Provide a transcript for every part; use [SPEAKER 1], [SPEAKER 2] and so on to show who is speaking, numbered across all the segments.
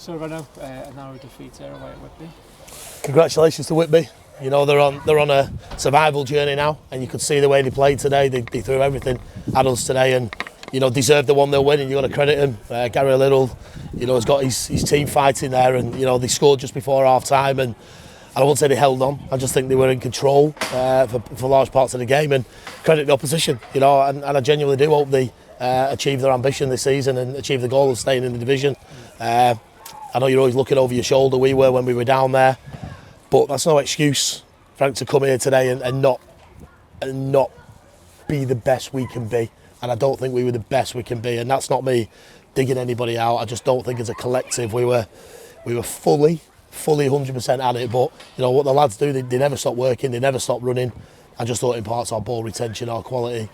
[SPEAKER 1] So Renault, a narrow defeat here away at Whitby.
[SPEAKER 2] Congratulations to Whitby. You know, they're on a survival journey now, and you could see the way they played today. They threw everything at us today, and you know, deserved the 1-0 win, and you've got to credit him. Gary Little, you know, has got his team fighting there, and you know, they scored just before half time, and I won't say they held on. I just think they were in control for large parts of the game, and credit the opposition. You know, and I genuinely do hope they achieve their ambition this season and achieve the goal of staying in the division. I know you're always looking over your shoulder. We were when we were down there, but that's no excuse, Frank, to come here today and not be the best we can be. And I don't think we were the best we can be. And that's not me digging anybody out. I just don't think as a collective we were fully 100% at it. But you know what the lads do, they never stop working, they never stop running. I just thought in parts our ball retention, our quality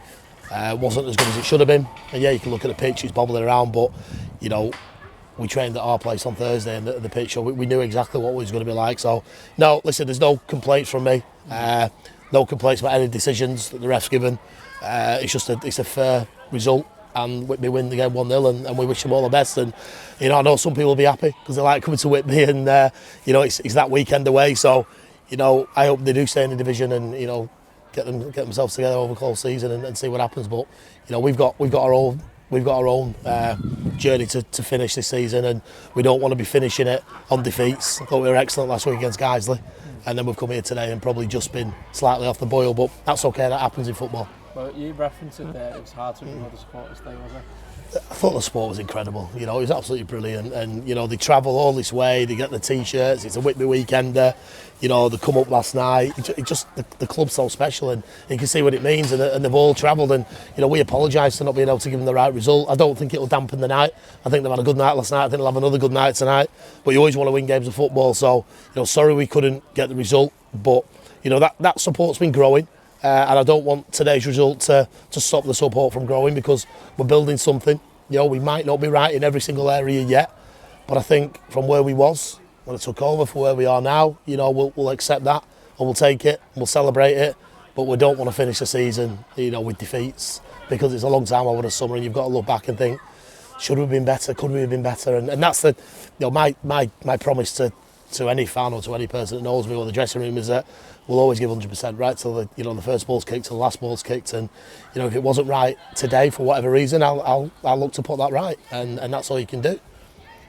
[SPEAKER 2] wasn't as good as it should have been. And yeah, you can look at the pitch, it's bobbling around, but you know, we trained at our place on Thursday and the pitch, so we knew exactly what it was going to be like. So no, listen, there's no complaints from me. No complaints about any decisions that the ref's given. It's a fair result, and Whitby win the game 1-0, and we wish them all the best. And you know, I know some people will be happy because they like coming to Whitby, and you know, it's that weekend away. So you know, I hope they do stay in the division and you know, get themselves together over the whole season and see what happens. But you know, we've got our own journey to finish this season, and we don't want to be finishing it on defeats. I thought we were excellent last week against Guiseley, and then we've come here today and probably just been slightly off the boil, but that's okay, that happens in football.
[SPEAKER 1] Well, you referenced it there, it was hard to ignore the supporters today, was it?
[SPEAKER 2] I thought the sport was incredible, you know, it was absolutely brilliant, and you know, they travel all this way, they get the t-shirts, it's a Whitby weekender, you know, they come up last night, the club's so special, and you can see what it means, and they've all travelled, and you know, we apologise for not being able to give them the right result. I don't think it'll dampen the night. I think they've had a good night last night, I think they'll have another good night tonight, but you always want to win games of football, so you know, sorry we couldn't get the result, but you know, that support's been growing. And I don't want today's result to stop the support from growing, because we're building something. You know, we might not be right in every single area yet, but I think from where we was when I took over for where we are now, you know, we'll accept that and we'll take it and we'll celebrate it. But we don't want to finish the season, you know, with defeats, because it's a long time over the summer, and you've got to look back and think, should we have been better? Could we have been better? And that's the, you know, my promise to any fan or to any person that knows me or the dressing room is that we'll always give 100% right till the first ball's kicked, till the last ball's kicked, and you know, if it wasn't right today for whatever reason, I'll look to put that right, and that's all you can do.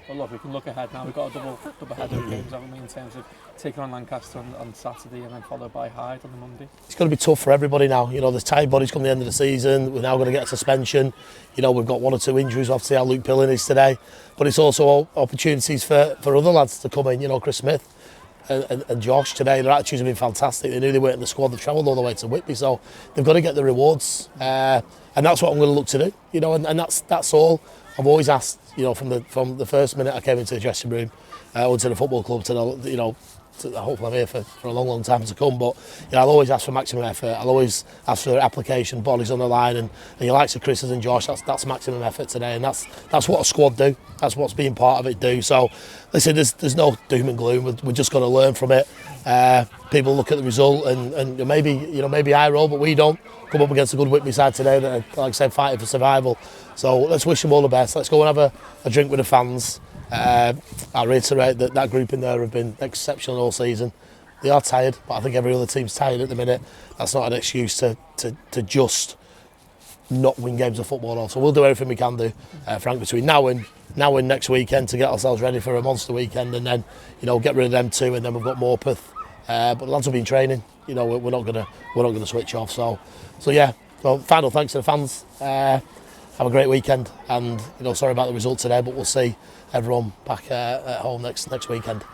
[SPEAKER 1] Well, look, we can look ahead now. We've got a double header of games, haven't we, in terms of taking on Lancaster on Saturday and then followed by Hyde on the Monday.
[SPEAKER 2] It's going to be tough for everybody now. You know, there's tired bodies come the end of the season. We're now going to get a suspension. You know, we've got 1 or 2 injuries. We'll have to see how Luke Pilling is today. But it's also opportunities for other lads to come in. You know, Chris Smith and Josh today, their attitudes have been fantastic. They knew they weren't in the squad. They've travelled all the way to Whitby, so they've got to get the rewards. And that's what I'm going to look to do. You know, and that's all. I've always asked, you know, from the first minute I came into the dressing room, or to the football club, hopefully I'm here for a long time to come, but you know, I'll always ask for maximum effort. I'll always ask for application, bodies on the line, and your likes of Chris's and Josh, that's maximum effort today, and that's what a squad do. That's what's being part of it do. So listen, there's no doom and gloom. We're just going to learn from it. People look at the result and maybe I roll, but we don't come up against a good Whitby side today that are, like I said, fighting for survival. So let's wish them all the best. Let's go and have a drink with the fans. I reiterate that group in there have been exceptional all season. They are tired, but I think every other team's tired at the minute. That's not an excuse to just not win games of football. So we'll do everything we can do, Frank, between now and next weekend to get ourselves ready for a monster weekend, and then you know, get rid of them too, and then we've got Morpeth. But the lads will be in training. You know, we're not gonna switch off. So yeah. So final thanks to the fans. Have a great weekend, and you know, sorry about the result today, but we'll see everyone back at home next weekend.